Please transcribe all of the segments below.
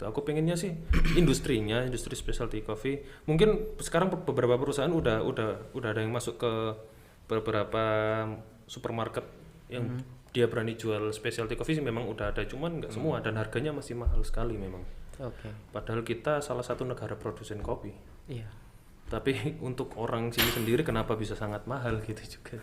Aku pengennya sih industri specialty coffee. Mungkin sekarang beberapa perusahaan udah ada yang masuk ke beberapa supermarket yang dia berani jual specialty coffee sih, memang udah ada, cuman nggak semua dan harganya masih mahal sekali memang. Oke. Padahal kita salah satu negara produsen kopi. Iya. Tapi untuk orang sini sendiri kenapa bisa sangat mahal gitu juga.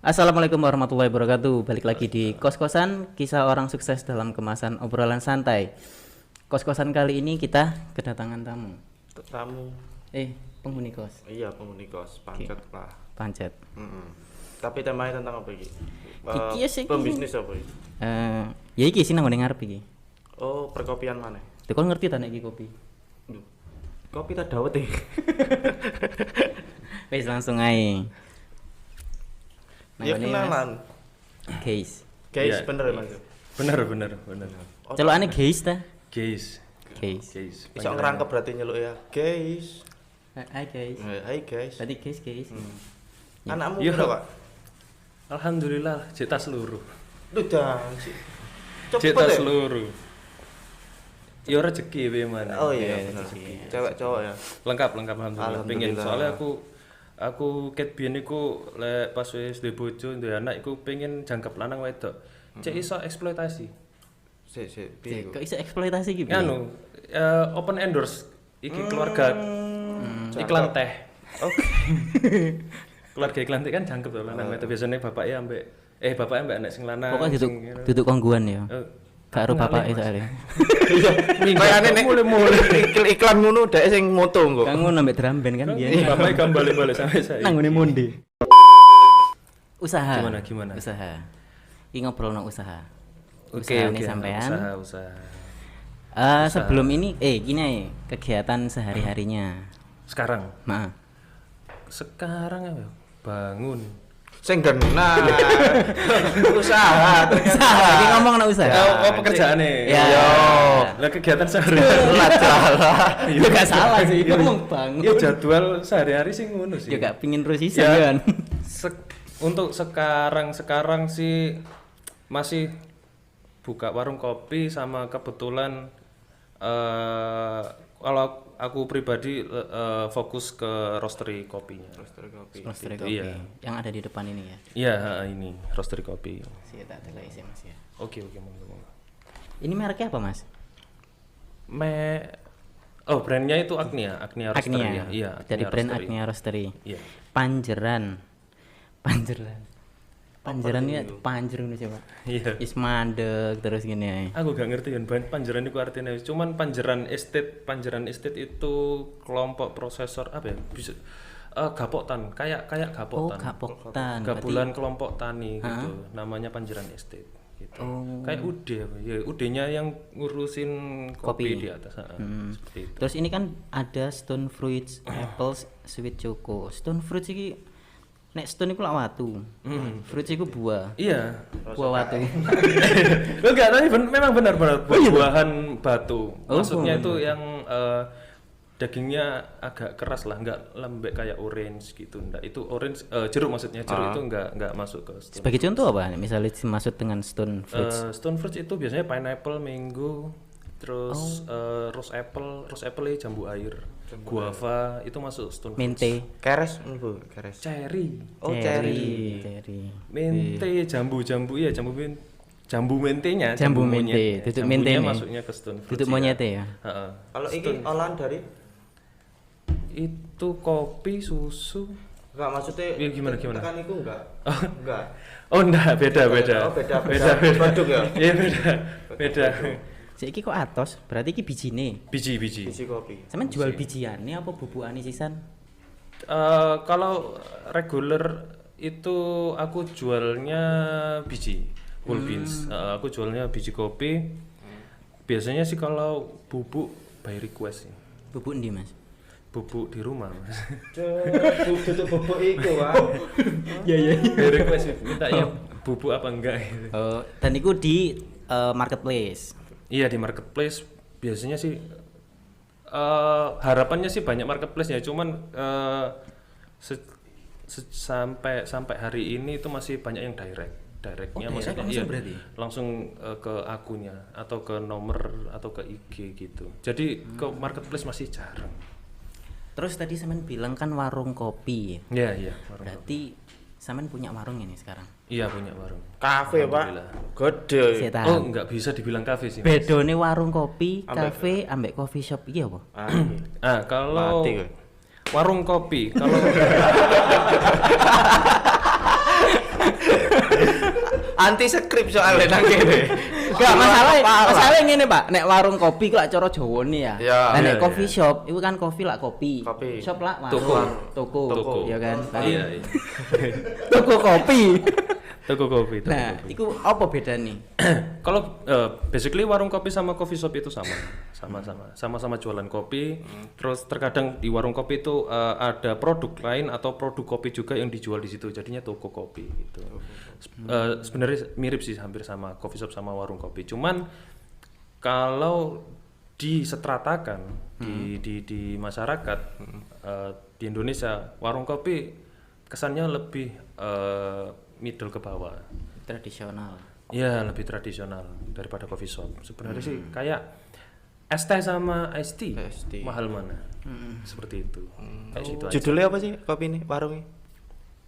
Assalamualaikum warahmatullahi wabarakatuh. Balik lagi di Kos-Kosan, kisah orang sukses dalam kemasan obrolan santai. Kos-Kosan kali ini kita kedatangan tamu. Penghuni kos. Iya, penghuni kos, pancet lah. Pancet. Tapi temanya tentang apa iki? Iki sih Pembisnis apa iki? Ya iki sih nang ngene ngarep iki. Oh, perkopian mana? Tuh kon ngerti ta nek iki kopi? Duh. Kopi tak dawet iki. Wes langsung ae. Ya kenalan. Guys. Guys, Ya, bener ya, Mas? Bener. Celokane guys ta? Guys. Guys. Bisa ngerangkep berarti nyeluk ya. Guys. Hai guys. Hai guys. Tadi guys. Ya. Anakmu Iya. berapa, Pak? Alhamdulillah, cetak seluruh. Duh, dan sih. Cetak Cepet ya? seluruh. Ya rezeki bagaimana? Oh iya, Iya, bener. iya. Cewek cowok ya. Lengkap alhamdulillah. Pengen Alhamdulillah. soalnya aku ket biyen iku lek pas wis duwe bojo, duwe anak iku pengen jangkep lanang wedok. Cek iso eksploitasi. Sik, piye iku? Kok iso eksploitasi iki? Anu, open endorse iki keluarga iklan teh. Oke. Keluarga iklan teh kan jangkep to lanang wedok. Biasanya bapaknya ambek anak sing lanang. Pokoknya sing- duduk kongguan ya. Eh, Gak ero aku bapake ngalih, Mas. soalnya. Kayane nek iklan ngono dhek sing moto kok. Kang ngono ambek drum band kan biyen. Bapaknya kan balik-balik sampai saya. Nang ngene monde. Usaha. Gimana? Usaha. Iki ngobrol no usaha. Oke, Usahane sampean. Usaha. Sebelum ini gini aja, kegiatan sehari-harinya. Sekarang Maaf. ya bangun. Sing genah. Usaha. Iki ngomong no usaha. Pekerjaane. Ya. Lah kegiatan sehari-hari. Ya gak salah sih, ngomong bangun. Ya jadwal sehari-hari sih ngono sih. Ya gak pingin terus iso Ya. kan. Untuk sekarang sih masih buka warung kopi, sama kebetulan kalau aku pribadi fokus ke roastery kopinya. Roastery Itu, kopi iya. yang ada di depan ini ya. Iya, ini roastery kopi. Sih tak delok isi Mas ya. Oke, monggo. Ini mereknya apa, Mas? Brandnya itu Agnia Roastery ya. Iya, Dari brand Roastery. Agnia Roastery. Iya. Panjeran ini panjer ngono sih, Pak. Iya. Is mandek terus gini ae. Aku gak ngerti kan panjeran itu artinya. Cuman panjeran estate itu kelompok prosesor apa ya? Bisa gapotan, kayak Oh, gapotan. Gapoktan. Gabungan kelompok tani gitu. Namanya panjeran estate gitu. Oh. Kayak UD apa ya? UD-nya yang ngurusin kopi, Kopi. di atas. Seperti itu. Terus ini kan ada stone fruits, apples, sweet choco. Stone fruits iki nek stone iku lak watu. Fruits iku buah. Iya. Buah watu. Lo enggak, tapi memang benar buah-buahan batu. Oh, Maksudnya buah-buahan itu yang dagingnya agak keras lah, enggak lembek kayak orange gitu. Enggak, itu orange jeruk maksudnya. Jeruk itu enggak masuk ke stone. Sebagai contoh apa? Misalnya dimaksud dengan stone fruits. Stone fruits itu biasanya pineapple, mango, terus rose apple ini jambu air. Guava itu masuk stone fruits. Mente. Keres, Bu, keres. Cherry. Oh, Cherry. Mente, jambu mentenya, Jambu monyet. mente, tutup Jambunya mente nih. masuknya ke stone fruits. Tutup monyet ya. Heeh. Kalau iki olahan dari Itu kopi, susu. enggak maksudnya Iya, gimana? Tekan iku enggak. Enggak. Oh, enggak, beda. Oh, beda produk ya. Iya, beda. Saiki kok atos, berarti iki bijine. Biji. Biji kopi. Sampeyan jual bijiane apa bubukane sisan? Kalau reguler itu aku jualnya biji, whole beans. Aku jualnya biji kopi. Biasanya sih kalau bubuk by request sih. Bubuk ndi, Mas? Bubuk di rumah, Mas. Tutup bubuk iku, Pak. Iya. By request sih, mintanya bubuk apa enggak gitu. Dan iku di marketplace. Iya, di marketplace biasanya sih harapannya sih banyak marketplace ya, cuman sampai hari ini itu masih banyak yang directnya maksudnya langsung berarti? langsung ke akunnya atau ke nomor atau ke IG gitu. Jadi ke marketplace masih jarang. Terus tadi Samen bilang kan warung kopi ya. Iya, warung. Berarti Samen punya warung ini sekarang. Iya, punya warung. Kafe, Pak. Gede. Saya tahu. Oh, nggak bisa dibilang kafe sih. Bedone warung kopi, kafe, ambek coffee shop iya apa? Kalau Mati, kowe. warung kopi, kalau Anti skrip soalnya nang kene. Enggak masalah ngene Pak, nek warung kopi ku lak cara Jawane ya. Iya. Lah nek Iya, coffee shop iku kan kopi lak kopi. Kopi. Shop lak Toko. Toko. Ya kan? iya. Toko kopi. Toko kopi. Nah, iku apa bedanya? Kalau basically warung kopi sama coffee shop itu sama-sama jualan kopi. Terus terkadang di warung kopi itu ada produk lain atau produk kopi juga yang dijual di situ. Jadinya toko kopi gitu. Sebenarnya mirip sih, hampir sama coffee shop sama warung kopi. Cuman kalau disetratakan di masyarakat di Indonesia, warung kopi kesannya lebih middle ke bawah. Tradisional. Ya, lebih tradisional daripada coffee shop. Sebenarnya sih kayak es teh sama ice tea. Mahal mana? Seperti itu. Kayak situ aja. Judulnya apa sih kopi ini, warungnya?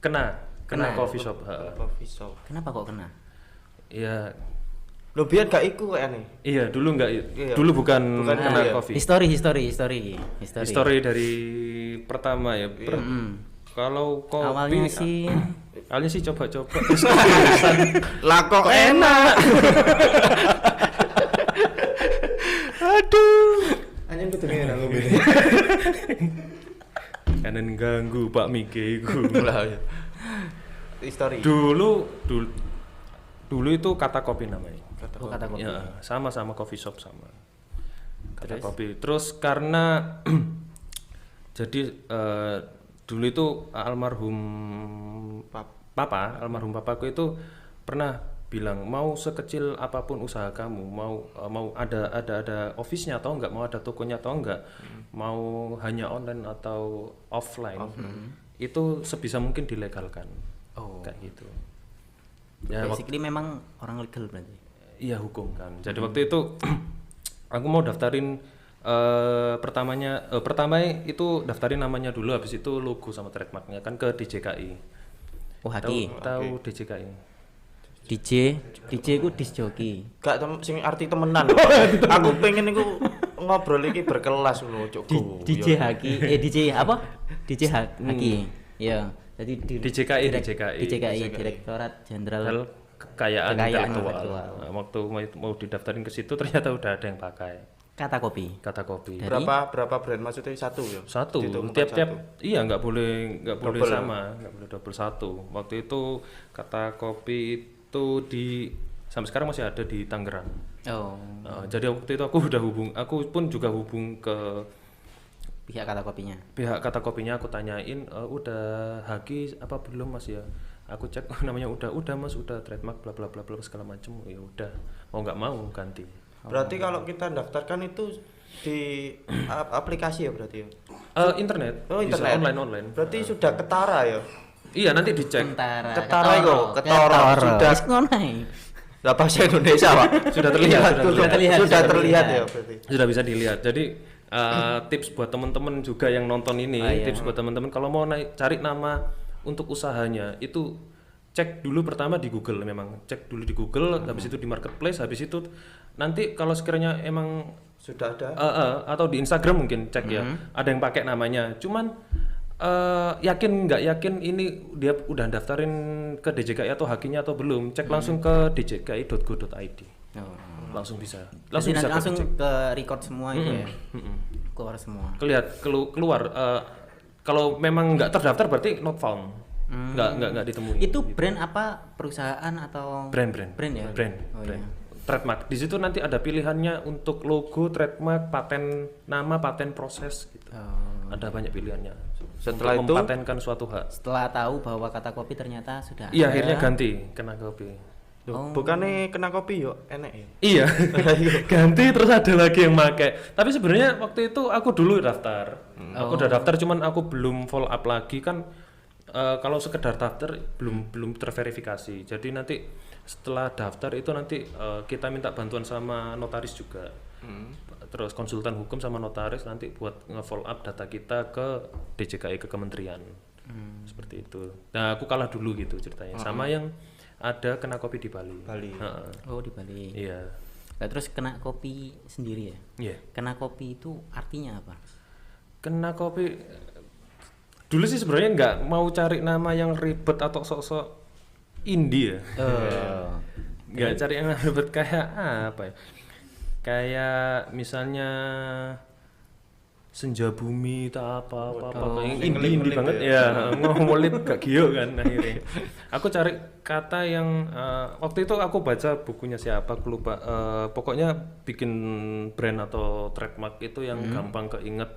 Kena coffee shop. Coffee shop. Kenapa kok kena? Ya, Lo biar gak iku kayak nih. iya dulu enggak. Iya. Dulu bukan kena iya. coffee. History. History dari pertama ya. Kalau kopi awalnya sih coba-coba terus kebiasaan. Lah kok enak. Aduh. Anjen kudu ngene nang ngombe. Kanen ganggu Pak Mike iku. Lah ya. History. Dulu itu kata kopi namanya. Kata kopi. Ya, sama coffee shop sama. Kata kopi. Terus karena jadi dulu itu almarhum papaku itu pernah bilang mau sekecil apapun usaha kamu, mau ada office-nya atau enggak, mau ada tokonya atau enggak, mau hanya online atau offline, itu sebisa mungkin dilegalkan. Kayak gitu. Ya, Basically memang orang legal berarti. iya hukum kan. Jadi waktu itu aku mau daftarin pertama itu daftarin namanya dulu, habis itu logo sama trademarknya kan ke DJKI. Oh, haki. Tahu DJKI. DJ ku disc jockey. Gak sing arti temenan. Aku pengen iku ngobrol iki berkelas lho, Cuk. DJ haki. DJ apa? DJ haki. Iya. Jadi DJKI Direktorat Jenderal Kekayaan Intelektual. Intelektual. Nah, waktu mau didaftarin ke situ ternyata udah ada yang pakai kata kopi. kopi. Berapa brand maksudnya satu ya? Satu. Dihitung Tiap satu. iya nggak boleh Double. sama, nggak boleh double satu. Waktu itu kata kopi itu sampai sekarang masih ada di Tangerang. Oh. Jadi waktu itu aku pun juga hubung ke Pihak kata kopinya. pihak kata kopinya, aku tanyain udah haki apa belum Mas ya. Aku cek namanya udah Mas, udah trademark bla bla bla segala macem. Ya udah, mau nggak mau ganti. Berarti kalau kita daftarkan itu di aplikasi ya berarti ya? Internet. Oh, Bisa internet. online. Berarti sudah ketara ya? Iya, nanti dicek. Ketara itu, ketara. Sudah. Wis ngono ae. Lah bahasa Indonesia, Pak. Sudah terlihat. Sudah terlihat ya berarti. Sudah bisa dilihat. Jadi tips buat teman-teman juga yang nonton ini, tips buat teman-teman kalau mau cari nama untuk usahanya itu cek dulu pertama di Google, memang cek dulu di Google, habis itu di marketplace, habis itu nanti kalau sekiranya emang Sudah ada. atau di Instagram mungkin cek ya, ada yang pakai namanya. Cuman yakin nggak yakin ini dia udah daftarin ke DJKI atau hakinya atau belum, cek langsung ke djki.go.id. Langsung bisa. Langsung cek. ke record semua itu ya. Keluar semua. Keluar kalau memang nggak terdaftar berarti not found. Nggak ditemui. Itu brand apa, perusahaan atau brand ya? brand. Iya. Trademark. Di situ nanti ada pilihannya untuk logo, trademark, paten nama, paten proses gitu. Ada banyak pilihannya. Setelah untuk itu mempatenkan suatu hak. Setelah tahu bahwa kata kopi ternyata sudah Iya, ada. akhirnya ganti kena kopi. Loh, bukannya kena kopi yo enek ya. Iya. Ganti terus ada lagi yang pakai. Tapi sebenarnya waktu itu aku dulu daftar. Aku udah daftar cuman aku belum follow up lagi kan. Kalau sekedar daftar belum terverifikasi. Jadi nanti setelah daftar itu nanti kita minta bantuan sama notaris juga. Terus konsultan hukum sama notaris nanti buat nge-follow up data kita ke DJKI ke kementerian. Seperti itu. Nah, aku kalah dulu gitu ceritanya. Sama yang ada kena kopi di Bali. Oh, di Bali. Iya. Nah, terus kena kopi sendiri ya? Iya. Kena kopi itu artinya apa? Kena kopi dulu sih sebenarnya nggak mau cari nama yang ribet atau sok-sok indie ya. Nggak cari yang ribet kayak apa ya? Kayak misalnya Senja Bumi tak apa yang indie banget ya, ngomolip gak gio kan akhirnya. Aku cari kata yang waktu itu aku baca bukunya siapa aku lupa, pokoknya bikin brand atau trademark itu yang gampang keinget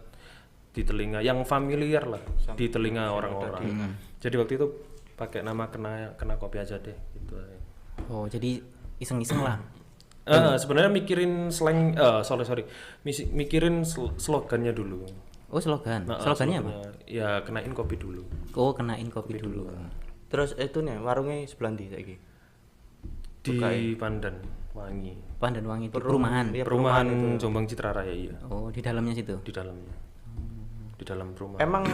di telinga, yang familiar lah di telinga orang-orang. Jadi waktu itu pakai nama kena kopi aja deh gitu. Oh, jadi iseng-iseng lah. Sebenarnya mikirin slang, mikirin slogannya dulu. Oh, slogan. Slogannya apa? Ya kenain kopi dulu. Oh, kenain kopi dulu. Terus itu nih warungnya sebelah ndi saiki? Di Pandan Wangi. Pandan Wangi di perumahan. Iya, Perumahan Jombang Citra Raya, iya. Oh, di dalamnya situ. Di dalamnya. Di dalam perumahan. Emang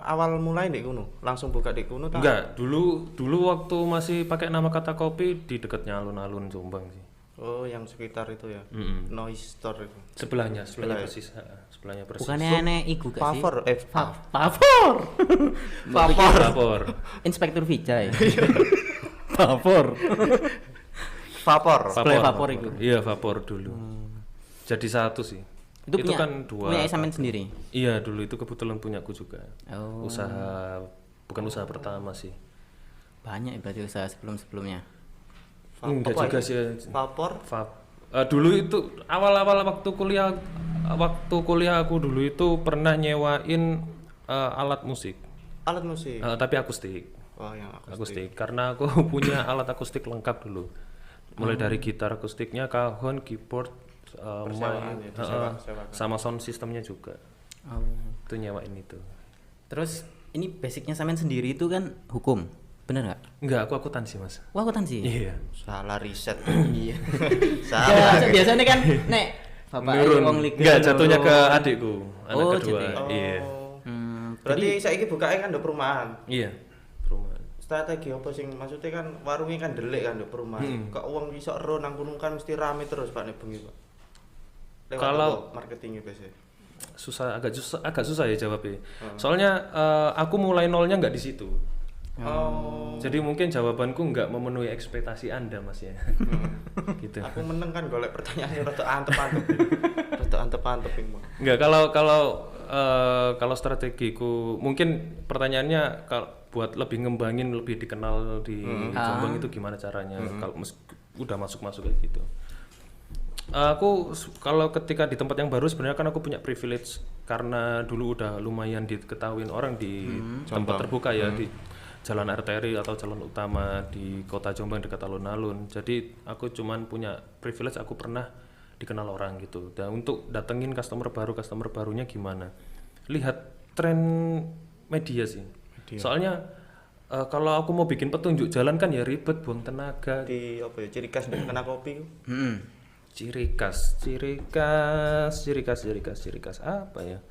awal mulai di kuno, langsung buka di kuno tak? Enggak, dulu waktu masih pakai nama kata kopi di dekatnya alun-alun Jombang sih. Oh, yang sekitar itu ya. Noise Store itu. Sebelahnya persis. Sebelahnya persis. Bukannya aneh iku gak sih? Favor, Favor. Vapor. Inspektur Vijay. Favor. Vapor. Spray vapor itu. Iya, vapor dulu. Jadi satu sih. Itu punya, kan dua. Punya Isamen sendiri. Iya, dulu itu kebetulan punyaku juga. Oh. Bukan usaha pertama sih. Banyak berarti usaha sebelum-sebelumnya. Enggak juga sih. Vapor. Dulu itu awal-awal waktu kuliah aku dulu itu pernah nyewain alat musik. Alat musik. Tapi akustik. Wah, yang Akustik. Karena aku punya alat akustik lengkap dulu. Mulai dari gitar akustiknya, kahon, keyboard, mic, sama sound systemnya juga. Oh. Itu nyewain itu. Terus ini basicnya Samen sendiri itu kan hukum, bener nggak? Enggak, aku akuntansi mas. Wah, akuntansi. Iya. salah riset. Iya. Salah. Biasanya kan nek bapak wong liga. Enggak, jatuhnya ke adikku, anak Oh, kedua. jadi. Iya. Berarti saiki bukanya kan di perumahan. Iya. Perumahan. Strategi apa sing maksudnya kan warungnya kan delik kan di perumahan. Kok uang bisa ero nang gunung kan mesti rame terus Pak nek bengi, Pak. Lewat Kalau- apa marketingnya biasanya. agak susah ya jawabnya. Soalnya aku mulai nolnya nggak di situ. Oh. Jadi mungkin jawabanku nggak memenuhi ekspektasi Anda mas ya. Gitu. Aku meneng kan golek pertanyaan yang rada antep-antep. Rada antep-antep iki, Pak. Nggak, kalau strategiku mungkin pertanyaannya buat lebih ngembangin, lebih dikenal di Jombang itu gimana caranya kalau udah masuk kayak gitu. Aku kalau ketika di tempat yang baru sebenarnya kan aku punya privilege karena dulu udah lumayan diketahuin orang di tempat terbuka ya, di jalan arteri atau jalan utama di kota Jombang dekat alun-alun. Jadi aku cuman punya privilege, aku pernah dikenal orang gitu. Dan untuk datengin customer barunya gimana? Lihat tren media sih. Soalnya kalau aku mau bikin petunjuk jalan kan ya ribet, buang tenaga. Di apa ya ciri khas dari kena kopi. Ciri khas apa ya?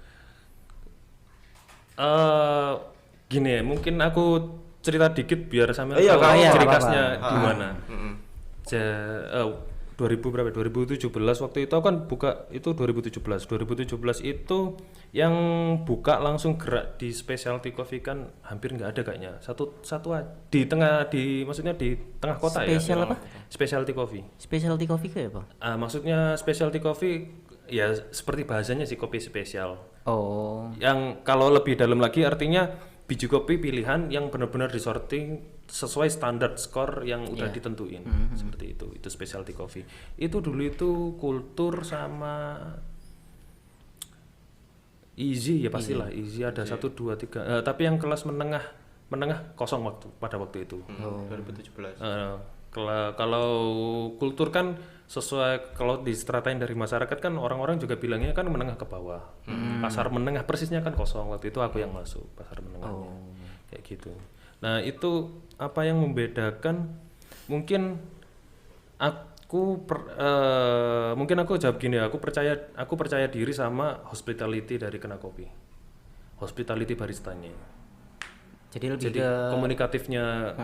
Gini ya, mungkin aku cerita dikit biar sampean Iya, tahu iya, ciri apa-apa. khasnya gimana. 2017 waktu itu aku kan buka itu 2017 itu yang buka langsung gerak di specialty coffee kan hampir nggak ada kayaknya, satu maksudnya di tengah kota. Spesial ya apa? Specialty coffee. Specialty coffee kayak apa? Maksudnya specialty coffee ya seperti bahasanya sih, kopi spesial. Oh. Yang kalau lebih dalam lagi artinya biji kopi pilihan yang benar-benar disorting sesuai standar skor yang udah ditentuin. Seperti itu specialty coffee. Itu dulu itu kultur sama easy ya pastilah, easy ada 1 2 3. Tapi yang kelas menengah kosong pada waktu itu. 2017. Kalau kultur kan sesuai, kalau distratain dari masyarakat kan orang-orang juga bilangnya kan menengah ke bawah. Pasar menengah persisnya kan kosong, waktu itu aku yang masuk pasar menengahnya. Kayak gitu. Nah, itu apa yang membedakan? Mungkin mungkin aku jawab gini, aku percaya diri sama hospitality dari Kena Kopi. Hospitality baristanya. Jadi komunikatifnya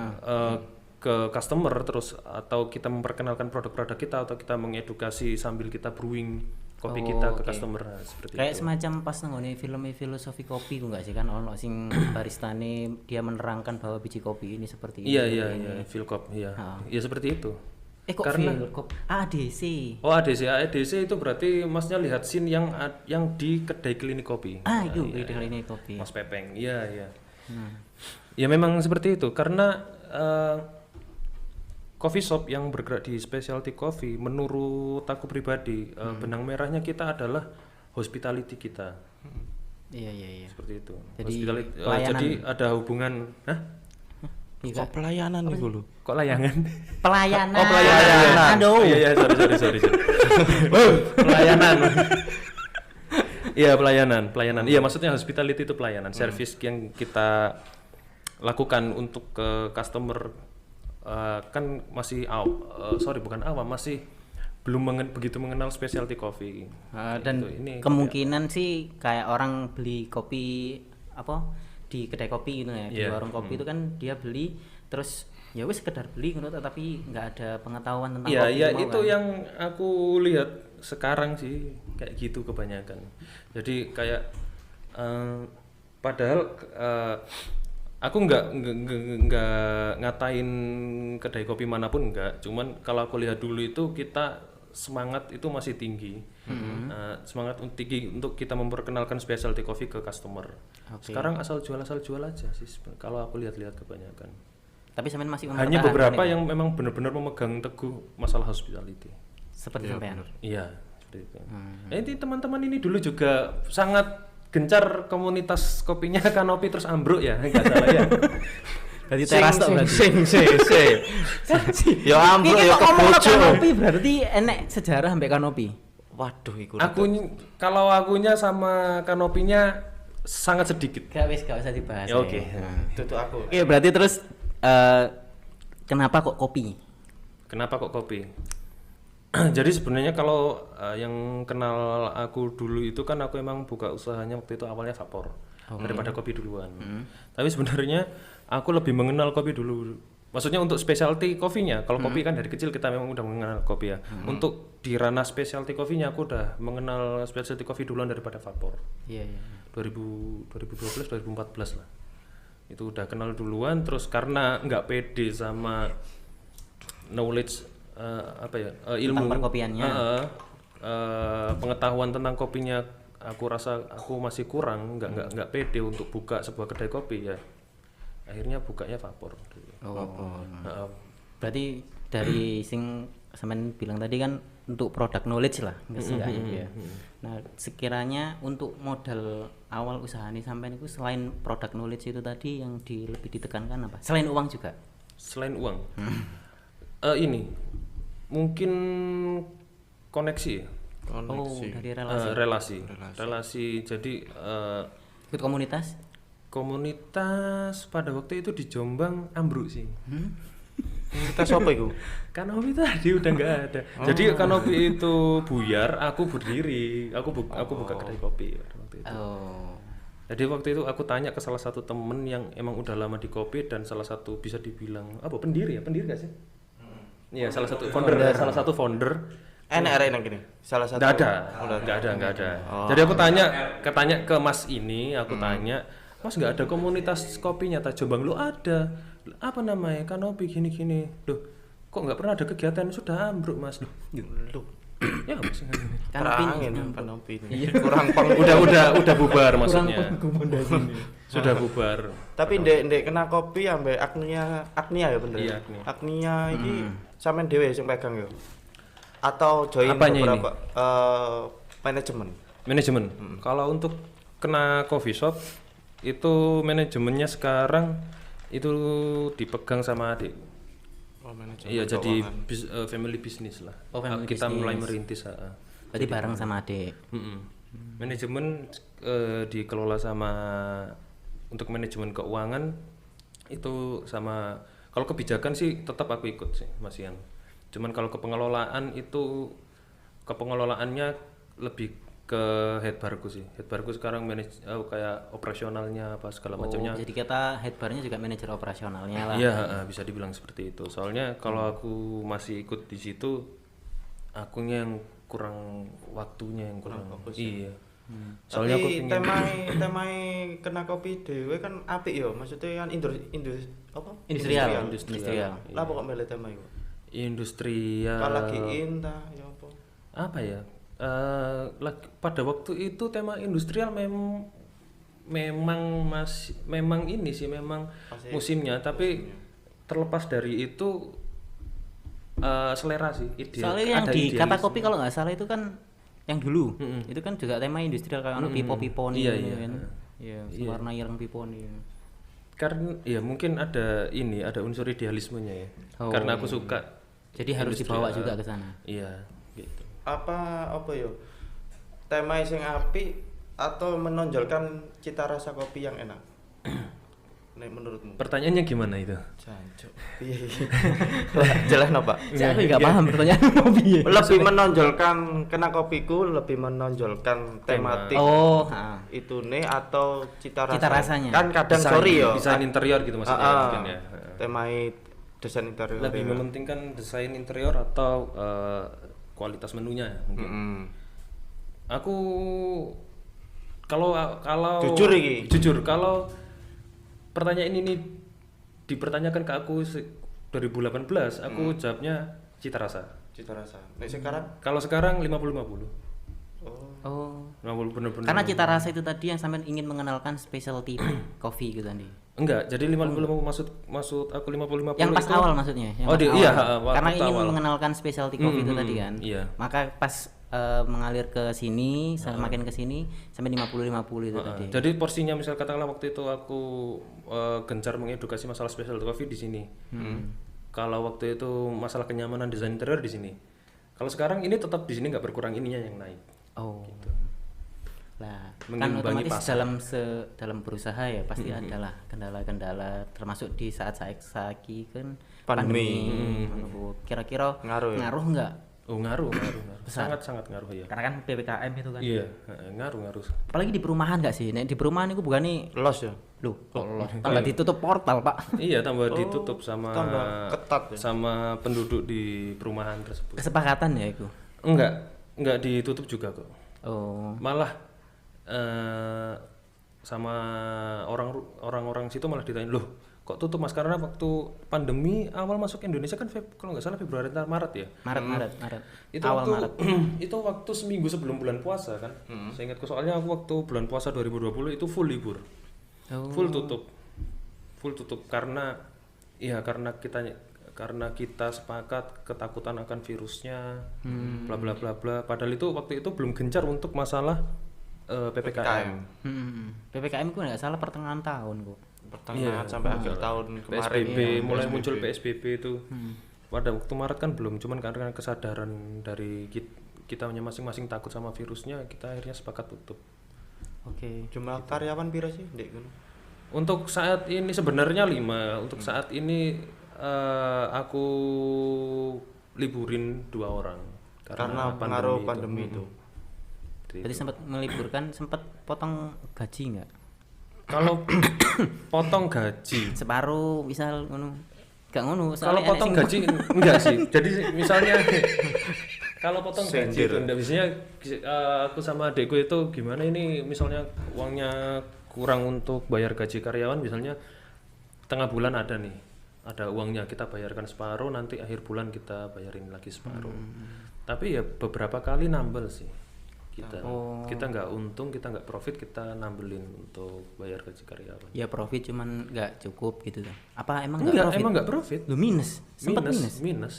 ke customer, terus atau kita memperkenalkan produk-produk kita, atau kita mengedukasi sambil kita brewing kopi kita ke customer, seperti kayak itu. semacam pas nangone film filosofi kopi ku enggak sih, kan ono sing baristane dia menerangkan bahwa biji kopi ini seperti ini. Iya, Philcop, iya. Iya seperti itu. Kok Philcop? ADC. Oh, ADC itu berarti Masnya lihat scene yang di kedai klinik kopi. Itu di klinik kopi. Mas Pepeng. Iya. Ya memang seperti itu, karena coffee shop yang bergerak di specialty coffee, menurut aku pribadi, benang merahnya kita adalah hospitality kita. Iya. Seperti itu. Jadi Jadi ada hubungan, Kok pelayanan nih dulu? Kok layangan? Pelayanan. Oh, pelayanan. Aduh. Iya, sorry. Pelayanan. Iya, pelayanan. Iya, maksudnya hospitality itu pelayanan, service yang kita lakukan untuk ke customer, kan masih bukan awam, masih belum begitu mengenal specialty coffee. Dan ini kemungkinan sih kayak orang beli kopi di kedai kopi gitu ya, di warung kopi itu kan dia beli terus ya wis sekedar beli gitu, tapi nggak ada pengetahuan tentang kopi. Iya, itu kan yang aku lihat sekarang sih kayak gitu kebanyakan. Jadi kayak padahal aku nggak ngatain kedai kopi manapun, enggak. Cuman kalau aku lihat dulu itu kita semangat itu masih tinggi. Semangat tinggi untuk kita memperkenalkan specialty coffee ke customer. Sekarang asal jual aja sih kalau aku lihat kebanyakan. Tapi sampean masih hanya beberapa yang memang benar-benar memegang teguh masalah hospitality. Seperti sampean. Iya, seperti itu. Ini teman-teman ini dulu juga sangat gencar komunitas kopinya Kanopi, terus ambruk ya, enggak salah ya. Dari teras tok berarti. Ya ambruk ya kebojo. Kanopi berarti enek sejarah sampai Kanopi. Waduh, iku. Kalau akunya sama Kanopinya sangat sedikit. Gak usah dibahas. Ya, oke. Tutu aku. Oke, berarti terus kenapa kok kopi? Jadi sebenarnya kalau yang kenal aku dulu itu kan aku emang buka usahanya waktu itu awalnya vapor daripada kopi duluan. Tapi sebenarnya aku lebih mengenal kopi dulu. Maksudnya untuk specialty coffee-nya. Kalau kopi kan dari kecil kita memang udah mengenal kopi ya. Untuk di ranah specialty coffee-nya aku udah mengenal specialty coffee duluan daripada vapor. Iya. 2012 2014 lah. Itu udah kenal duluan, terus karena nggak pede sama knowledge ilmu tentang perkopiannya, pengetahuan tentang kopinya, aku rasa aku masih kurang, nggak pede untuk buka sebuah kedai kopi ya. Akhirnya bukanya vapor. Berarti dari sing sampean bilang tadi kan untuk produk knowledge lah, ya. Nah, sekiranya untuk modal awal usaha ini sampean itu selain produk knowledge itu tadi yang lebih ditekankan apa? Selain uang juga? Selain uang, ini mungkin koneksi ya. Dari relasi. Jadi ikut komunitas pada waktu itu di Jombang ambruk sih. Komunitas apa itu? Kanopi tadi udah nggak ada. Jadi Kanopi itu buyar, aku berdiri, aku buka kedai kopi waktu itu. Jadi waktu itu aku tanya ke salah satu temen yang emang udah lama di kopi dan salah satu bisa dibilang pendiri nggak sih? Iya, salah satu founder. Enak nang kene. Salah satu. Nggak ada. Jadi aku tanya ke Mas ini, tanya, Mas nggak ada komunitas kopinya ta Jombang? Lu ada. Apa namanya? Kanopi gini. Loh, kok nggak pernah ada kegiatan? Sudah ambruk, Mas. Loh. Ya Mas. Kanopi. Kurang udah bubar maksudnya. Sudah bubar. Tapi ndek kena kopi ambek Agnia ya bener. Iya, Agnia iki sampean dhewe sing pegang yo. Atau join apanya beberapa manajemen. Kalau untuk kena coffee shop itu manajemennya sekarang itu dipegang sama adik. Oh, manajemen Iya, jadi keuangan. family business lah. Oh, family Kita business. mulai merintis. Berarti bareng sama adik. Manajemen dikelola sama untuk manajemen keuangan itu sama. Kalau kebijakan sih tetap aku ikut sih, Mas Ian. Cuman kalau kepengelolaan itu kepengelolaannya lebih ke head barku sih. Head barku sekarang kayak operasionalnya apa segala macamnya. Jadi kita head barnya juga manajer operasionalnya lah. Iya, bisa dibilang seperti itu. Soalnya kalau aku masih ikut di situ, akunya yang kurang waktunya yang kurang. Iya. Soalnya aku Tapi pingin temai kena kopi dhewe kan apik ya, maksudnya kan Industrial. Lah pokok milih tema iku. industrial. Kalau lagi ta ya apa? Apa ya? Pada waktu itu tema industrial memang ini sih memang Masih musimnya, tapi terlepas dari itu selera sih, Soalnya yang ada di kata idealisme. kopi kalau nggak salah itu kan yang dulu itu kan juga tema industrial kayak pipo-pipo nih Iya, gitu iya. kan. Iya, warna ireng pipo nih. Karena ya mungkin ada unsur idealismenya ya. Oh. Karena aku suka. Jadi harus dibawa juga ke sana. Iya, gitu. Apa yo? Tema sing apik atau menonjolkan cita rasa kopi yang enak? Nek menurutmu? Pertanyaannya gimana itu? Jancuk. Piye? Jelas no, Pak? Saya aku nggak paham pertanyaan piye. Lebih menonjolkan kena kopiku lebih menonjolkan tematik Oh, itu nih atau cita Cita rasanya. kan kadang Desain- sorry yo desain interior gitu maksudnya mungkin ya. temai desain interior Lebih ya. mementingkan desain interior atau kualitas menunya mungkin. Mm-mm. Aku kalau Jujur iki. jujur kalau pertanyaan ini dipertanyakan ke aku 2018, aku jawabnya cita rasa. Cita rasa nek sekarang Kalau sekarang 50-50. Oh. 50 bener-bener. Karena cita rasa itu tadi yang sampai ingin mengenalkan specialty coffee gitu tadi. Enggak, jadi 50 maksud aku 50-50 Yang pas itu awal maksudnya. Yang Oh, pas awal. iya, Karena waktu ingin awal. mengenalkan specialty coffee itu tadi kan. iya. Maka pas mengalir ke sini, semakin ke sini sampai 50-50 itu tadi. Jadi porsinya misal katakanlah waktu itu aku gencar mengedukasi masalah specialty coffee di sini. Kalau waktu itu masalah kenyamanan desain interior di sini. Kalau sekarang ini tetap di sini nggak berkurang, ininya yang naik. Oh. Lah, kan Mengimbangi otomatis pasar. dalam berusaha ya pasti adalah kendala-kendala termasuk di saat saiki kan Pandemi. Kira-kira Ngaruh ya? ngaruh nggak? Oh, ngaruh. Sangat ngaruh ya. Karena kan PPKM itu kan. Iya, ngaruh. Apalagi di perumahan nggak sih? Nek di perumahan itu bukan nih los ya loh, tambah ditutup portal, Pak. Iya, tambah ditutup sama tambah ketat ya? sama penduduk di perumahan tersebut. Kesepakatan ya itu. Enggak ditutup juga kok. Oh. Malah sama orang-orang situ malah ditanya, loh kok tutup Mas? Karena waktu pandemi awal masuk Indonesia kan kalau nggak salah Februari atau Maret ya. Maret. Itu Awal waktu Maret. itu waktu seminggu sebelum bulan puasa kan. Saya ingatku soalnya aku waktu bulan puasa 2020 itu full libur. Oh. Full tutup karena kita sepakat ketakutan akan virusnya, bla bla bla bla. Padahal itu waktu itu belum gencar untuk masalah PPKM. PPKM ku nggak salah pertengahan tahun kok. pertengahan sampai akhir tahun kemarin PSBB mulai muncul PSBB itu. Pada waktu Maret kan belum, cuman karena kesadaran dari kita masing-masing takut sama virusnya, kita akhirnya sepakat tutup. Oke. jumlah karyawan pira sih Dek ngono? Untuk saat ini sebenarnya 5. Untuk saat ini aku liburin 2 orang Karena pengaruh pandemi itu. Berarti sempat meliburkan, sempat potong gaji nggak? Kalau potong gaji, Separuh misal ngono. Gak ngono. kalau soalnya potong enek gaji enggak sih. Jadi misalnya kalau potong gaji Sendir. itu enggak, biasanya aku sama adekku itu gimana ini misalnya uangnya kurang untuk bayar gaji karyawan, misalnya tengah bulan ada nih, ada uangnya, kita bayarkan separuh, nanti akhir bulan kita bayarin lagi separuh. Tapi ya beberapa kali nambel sih kita nggak untung, kita nggak profit, kita nambelin untuk bayar gaji karyawan. ya profit cuman nggak cukup gitu kan. Apa emang nggak Enggak, profit? emang nggak profit. Lu minus. Sempat minus.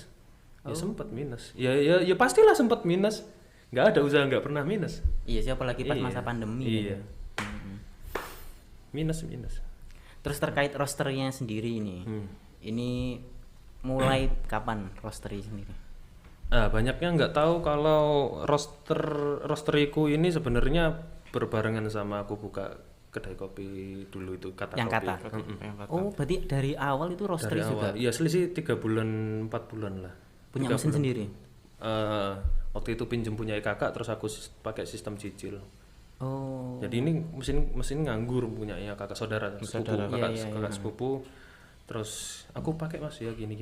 Ya sempat minus. Ya pastilah sempat minus. Nggak ada usaha nggak pernah minus. Iya sih, apalagi pas Iya. masa pandemi. Iya. Gitu. Minus. Terus terkait rosternya sendiri ini. Ini mulai kapan roastery sendiri? Banyaknya nggak tahu kalau roasteriku ini sebenarnya berbarengan sama aku buka kedai kopi dulu itu kata Yang kopi. kata. Oh, berarti dari awal itu roastery Dari juga. awal. Iya, selisih 3 bulan 4 bulan lah. Punya 3 mesin bulan. sendiri. Waktu itu pinjem punya kakak, terus aku pakai sistem cicil. Oh. Jadi ini mesin nganggur punyanya kakak saudara sepupu, kakak sepupu. Terus aku pakai Mas ya gini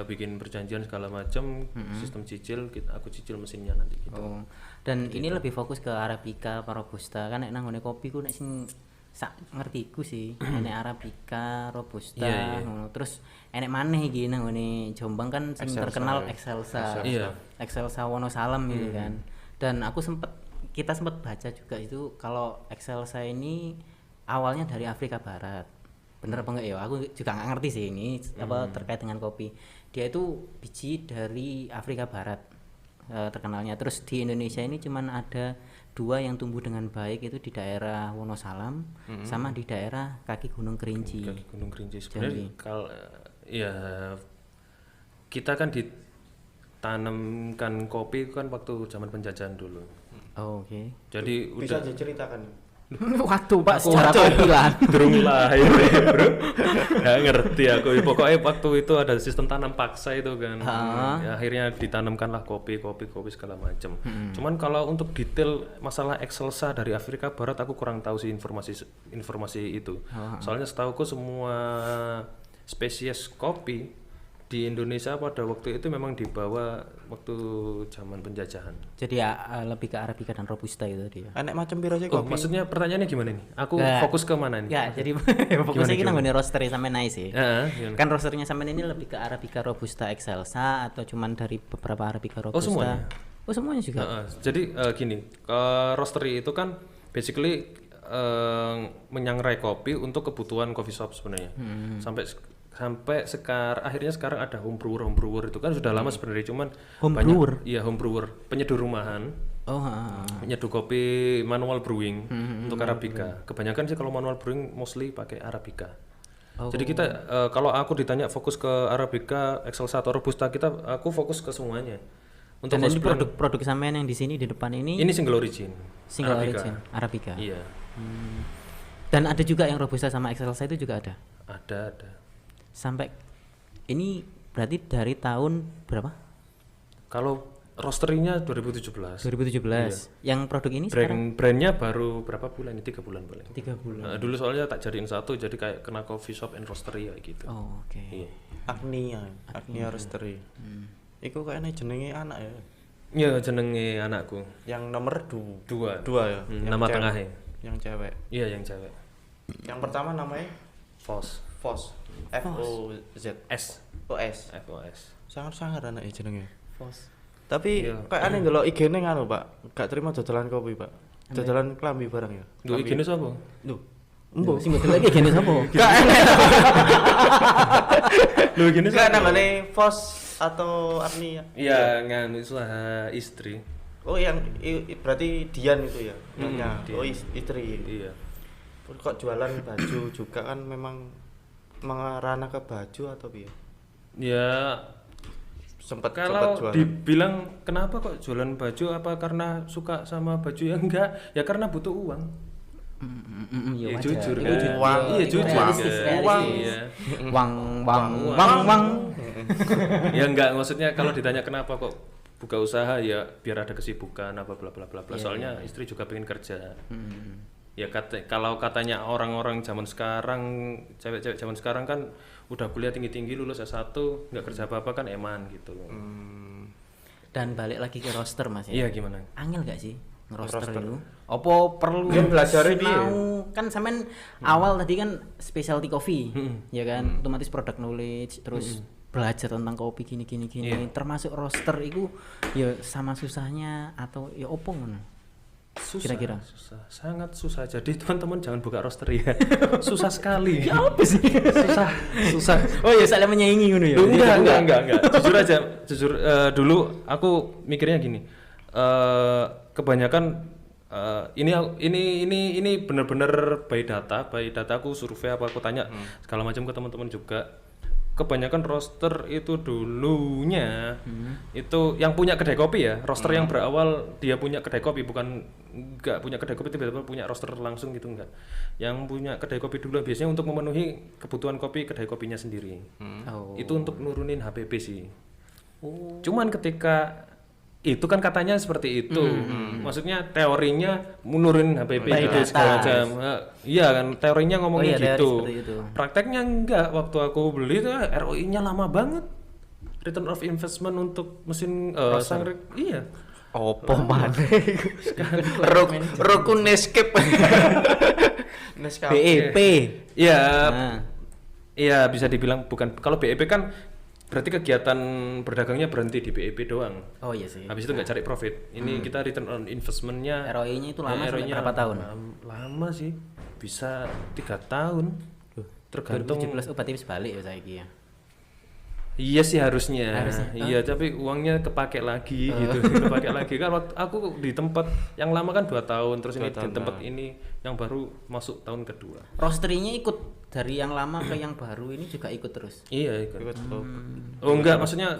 bikin perjanjian segala macam, sistem cicil, aku cicil mesinnya nanti gitu. Oh. Dan ini lebih fokus ke Arabica, Robusta kan nek nang ngene kopi ku nek sing sak ngertiku sih enek Arabica, Robusta ngono. Terus enek maneh iki nang ngene Jombang kan sing terkenal Excelsa. Iya. Excelsa Wonosalam gitu kan. Dan kita sempat baca juga itu kalau Excelsa ini awalnya dari Afrika Barat. Bener apa enggak ya? Aku juga nggak ngerti sih ini apa terkait dengan kopi. Dia itu biji dari Afrika Barat terkenalnya. Terus di Indonesia ini cuman ada 2 yang tumbuh dengan baik itu di daerah Wonosalam sama di daerah kaki Gunung Kerinci. Kaki Gunung Kerinci sebenarnya kalau ya kita kan ditanamkan kopi kan waktu zaman penjajahan dulu. Oh, oke. Jadi Bisa udah diceritakan. Waduh Pak, secara kopi lah. durung lahir ya bro. Nggak ngerti aku. Pokoknya waktu itu ada sistem tanam paksa itu kan. Ya, akhirnya ditanamkanlah kopi segala macam. Cuman kalau untuk detail masalah Excelsa dari Afrika Barat aku kurang tahu sih informasi itu. Soalnya setauku semua spesies kopi di Indonesia pada waktu itu memang dibawa waktu zaman penjajahan. Jadi ya lebih ke Arabica dan Robusta itu tadi ya. Enek macam piro sih Oh, kopi? maksudnya pertanyaannya gimana nih? Aku fokus ke mana nih? Ya, jadi fokusnya kita ngene roastery sampe naik sih. Gimana? Kan roasternya sampean ini lebih ke Arabica Robusta Excelsa atau cuman dari beberapa Arabica Robusta? semuanya. Oh, semuanya juga. Jadi gini, roastery itu kan basically menyangrai kopi untuk kebutuhan coffee shop sebenarnya. Sampai sekarang ada home brewer itu kan sudah lama sebenarnya, cuman Brewer? Iya, home brewer, penyeduh rumahan. Oh, Penyeduh kopi manual brewing untuk Arabica. Kebanyakan sih kalau manual brewing mostly pakai Arabica. Jadi kita kalau aku ditanya fokus ke Arabica, Excelsa atau Robusta, aku fokus ke semuanya. Untuk dan ini produk sampean yang di sini di depan ini single origin. single Arabica. origin Arabica. Iya. Dan ada juga yang Robusta sama Excelsa itu juga ada. Ada. Sampai ini berarti dari tahun berapa? Kalau roasterinya 2017. 2017. Yang produk ini sekarang Brandnya baru berapa bulan? 3 bulan paling. 3 bulan. Dulu soalnya tak jadiin satu, jadi kayak kena coffee shop and roastery kayak gitu. Oh, oke. Iya. Agnia Roastery. Iku kayaknya jenenge anak ya. Iya, jenenge anakku. Yang nomor 2 ya. Nama tengahnya. Yang cewek. Iya, yang cewek. Yang pertama namanya Fos. FOZ. S. OS. FOS. Sangat-sangat anak ya jenenge. Fos. Tapi Iya. kayak aneh ndelok IG-ne ngono, Pak. Gak terima dodolan kopi, Pak. Dodolan klambi barang ya. Duh, iki sapa? Duh. Embo. Sing betul lagi gini sapa? Gak enak. Lu gini Gak namanya Fos atau Arnia. Iya, nganu usaha istri. Oh, yang berarti Dian itu ya. Namanya. Dian. Oh, istri. Iya. Kok jualan baju juga kan memang mengarah ke baju atau piye? Ya, Sempat kalau jualan. dibilang kenapa kok jualan baju, apa karena suka sama baju? Ya enggak, ya karena butuh uang. Ya Ya jujur Itu kan. Uang. Iya jujur Realistis, kan. realistis. Iya. Wang. Ya enggak, maksudnya kalau ditanya kenapa kok buka usaha, ya biar ada kesibukan apa bla bla bla bla. Soalnya istri juga pengen kerja. Ya kalau katanya orang-orang zaman sekarang, cewek-cewek zaman sekarang kan udah kuliah tinggi-tinggi, lulus S1, nggak kerja apa-apa kan eman gitu. Dan balik lagi ke roaster Mas ya. Iya, gimana? Angel gak sih ngeroaster itu? Apa perlu Kan belajarnya piye? sinau? Kan sampean awal tadi kan specialty coffee, ya kan? Otomatis product knowledge, terus belajar tentang kopi gini. Termasuk roaster itu ya sama susahnya atau ya opo ngono? Susah, Kira-kira? sangat susah. Jadi teman-teman jangan buka roaster ya. Susah sekali. Ya apa sih? susah. Oh ya saling menyaingi ngono ya. Enggak. Jujur dulu aku mikirnya gini. Kebanyakan ini benar-benar by data aku survei apa aku tanya segala macam ke teman-teman juga. kebanyakan roaster itu dulunya itu yang punya kedai kopi ya, roaster yang berawal dia punya kedai kopi, bukan nggak punya kedai kopi tiba-tiba punya roaster langsung gitu, enggak. Yang punya kedai kopi dulu biasanya untuk memenuhi kebutuhan kopi kedai kopinya sendiri. Oh. Itu untuk nurunin HPP sih. Cuman ketika itu kan katanya seperti itu, maksudnya teorinya menurunin HPP By gitu data. segala macam. Iya kan, teorinya ngomongnya Oh iya, teori gitu. seperti itu. Prakteknya enggak. Waktu aku beli tuh ROI-nya lama banget. Return of investment untuk mesin sangrai, iya. Opo maneh rukun Nescape. Nescafe. BEP. Iya. Nah. Iya bisa dibilang bukan. Kalau BEP kan berarti kegiatan berdagangnya berhenti di BEP doang. Oh iya sih. Habis itu nggak cari profit. Ini kita return on investmentnya. ROI-nya itu lama sampai ROI-nya berapa tahun? Lama sih, bisa 3 tahun. Tergantung. 2017 berarti wis balik ya saiki ya. Iya sih harusnya. Harusnya. Iya, tapi uangnya kepake lagi gitu. Kepake lagi kan waktu aku di tempat yang lama kan 2 tahun, terus ini di tempat ini yang baru masuk tahun kedua. Roastery-nya ikut dari yang lama ke yang baru ini juga ikut terus. Iya, ikut. Ikut Oh enggak, maksudnya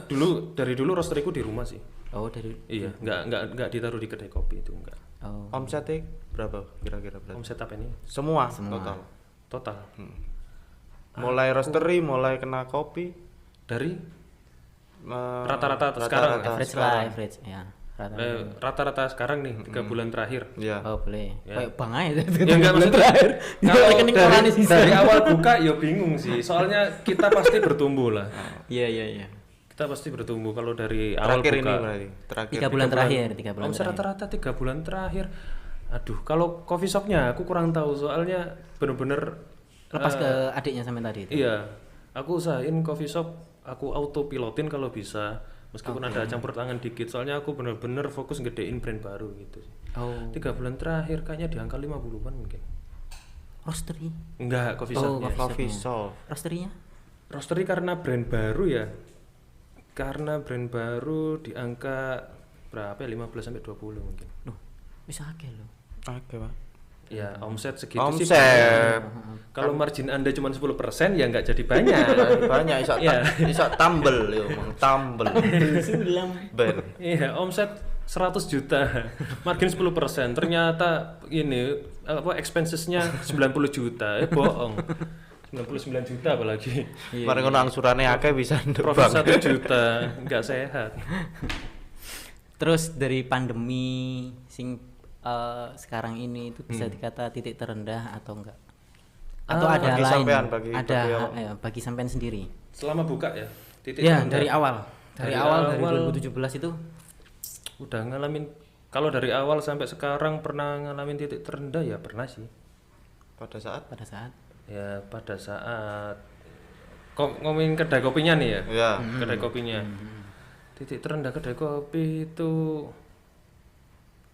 dari dulu roasteriku di rumah sih. Oh dari. Iya, enggak ditaruh di kedai kopi itu enggak. Oh. omsetnya berapa kira-kira berarti? Omset apa ini? Semua Semua. total. Total. Mulai roastery, mulai kena kopi, Dari eh, Rata-rata sekarang. Average sekarang. lah, average ya. Rata-rata sekarang nih 3 bulan terakhir. Iya. Oh boleh. Ya. Kayak bang aja. Ya enggak maksudnya kalau rekening orang sisa. dari awal buka ya bingung sih. Soalnya kita pasti bertumbuh lah. Iya iya iya. Kita pasti bertumbuh kalau dari awal Terakhir ini buka. berarti. Terakhir. 3 bulan terakhir, 3 bulan Omset terakhir. rata-rata 3 bulan terakhir. Aduh, kalau coffee shopnya aku kurang tahu soalnya bener-bener Lepas ke adiknya sampai tadi itu. iya, aku usahain coffee shop aku auto pilotin kalau bisa, meskipun ada campur tangan dikit. Soalnya aku bener-bener fokus gedein brand baru gitu sih. Oh. 3 bulan terakhir kayaknya di angka 50-an mungkin. Roastery. Enggak, coffee Oh, shopnya. Coffee shop. Roastery-nya? Roastery karena brand baru ya. Karena brand baru di angka berapa ya? 15 sampai 20 mungkin. Loh, bisa akeh loh. Oke, Pak. Ya, omset segitu sih. Omset. Kalau margin Anda cuma 10% ya nggak jadi banyak. Banyak iso tambel yo, Mang, tambel. Ben. Iya, omset 100 juta. Margin 10%. Ternyata ini apa expensesnya 90 juta. Bohong. 99 juta apalagi. Mari ngono angsurane akeh bisa Profit ndebang. 1 juta, nggak sehat. Terus dari pandemi sekarang ini itu bisa dikata titik terendah atau enggak? Atau ada bagi lain? sampean, bagi bagi sampean sendiri. Selama buka ya. Titik Ya, terendah. dari awal. Dari awal dari awal 2017 itu udah ngalamin, kalau dari awal sampai sekarang pernah ngalamin titik terendah ya pernah sih. Pada saat pada saat Ya pada saat kok ngomongin kedai kopinya nih ya. ya Kedai kopinya. Titik terendah kedai kopi itu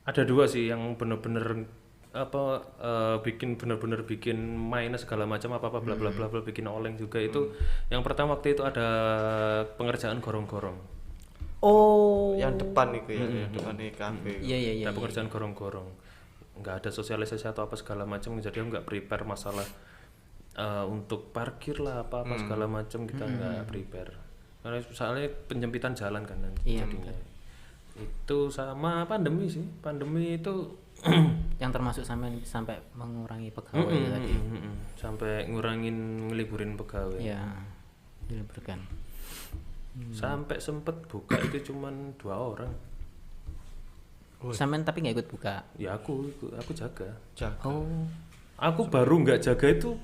ada 2 sih yang bener-bener apa bikin bener-bener bikin minus segala macam apa bla bla bla bla, bikin oleng juga itu. Yang pertama waktu itu ada pengerjaan gorong-gorong. oh yang depan itu ya, yang depan di kafe. iya iya iya Ada pengerjaan gorong-gorong, nggak ada sosialisasi atau apa segala macam, jadi aku nggak prepare masalah untuk parkir lah apa segala macam, kita nggak prepare karena soalnya penyempitan jalan kan nanti Iya, jadinya. Itu sama pandemi sih, pandemi itu yang termasuk sampai mengurangi pegawai tadi. sampai ngurangin ngeliburin pegawai. Ya, diliburkan. Sampai sempet buka itu cuman 2 orang. Sampean tapi nggak ikut buka. Ya aku jaga. Jaga. Oh, Aku baru nggak jaga itu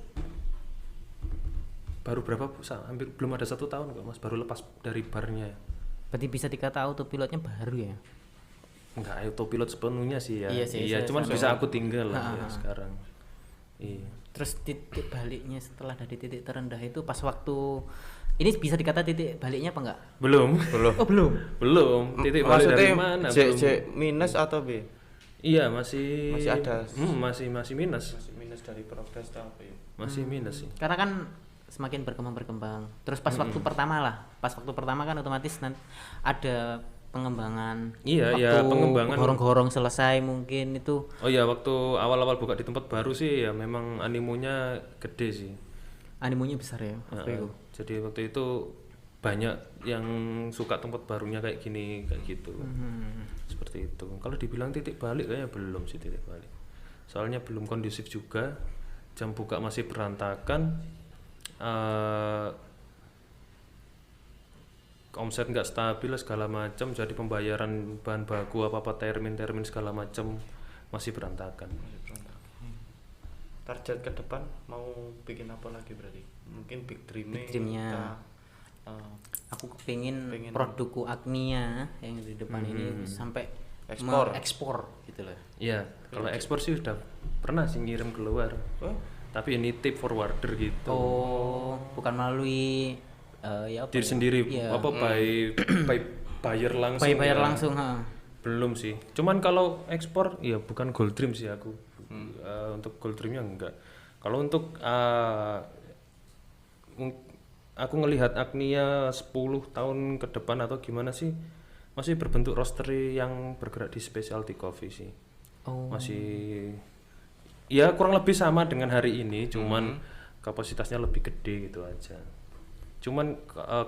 baru berapa, hampir belum ada 1 tahun kok Mas, baru lepas dari barnya. berarti bisa dikata autopilotnya baru ya? Nggak autopilot sepenuhnya sih ya. Iya sih, Cuman saya- bisa aku tinggal lah ya sekarang. Iya. Terus titik baliknya setelah dari titik terendah itu pas waktu ini bisa dikata titik baliknya apa enggak? Belum. Oh belum. Belum. Titik balik Maksudnya dari mana? C minus atau B? Iya, masih Masih ada. masih minus. Masih minus dari progres atau apa ya? Masih minus sih. Karena kan semakin berkembang. Terus pas waktu pertama lah, pas waktu pertama kan otomatis ada pengembangan. Iya, waktu ya, pengembangan. Gorong-gorong selesai mungkin itu. Oh iya, waktu awal-awal buka di tempat baru sih ya memang animonya gede sih. Animonya besar ya waktu itu. Jadi waktu itu banyak yang suka tempat barunya kayak gini, kayak gitu. Seperti itu. Kalau dibilang titik balik kayaknya belum sih titik balik. Soalnya belum kondusif juga, jam buka masih berantakan, omset nggak stabil segala macam, jadi pembayaran bahan baku apa termin segala macam masih berantakan. Target ke depan mau bikin apa lagi berarti? Mungkin big dreamnya aku kepingin produkku Agnia yang di depan ini sampai ekspor gitu loh. Iya, kalau ekspor sih udah pernah sih ngirim keluar. Tapi ini tip forwarder gitu. Oh, bukan melalui diri sendiri apa buyer langsung. Bayar langsung, Belum sih. Cuman kalau ekspor ya bukan gold dream sih aku. Untuk gold dreamnya enggak. Kalau untuk aku ngelihat Agnia 10 tahun ke depan atau gimana sih, masih berbentuk roastery yang bergerak di specialty coffee sih. Masih ya kurang lebih sama dengan hari ini, cuman kapasitasnya lebih gede gitu aja. Cuman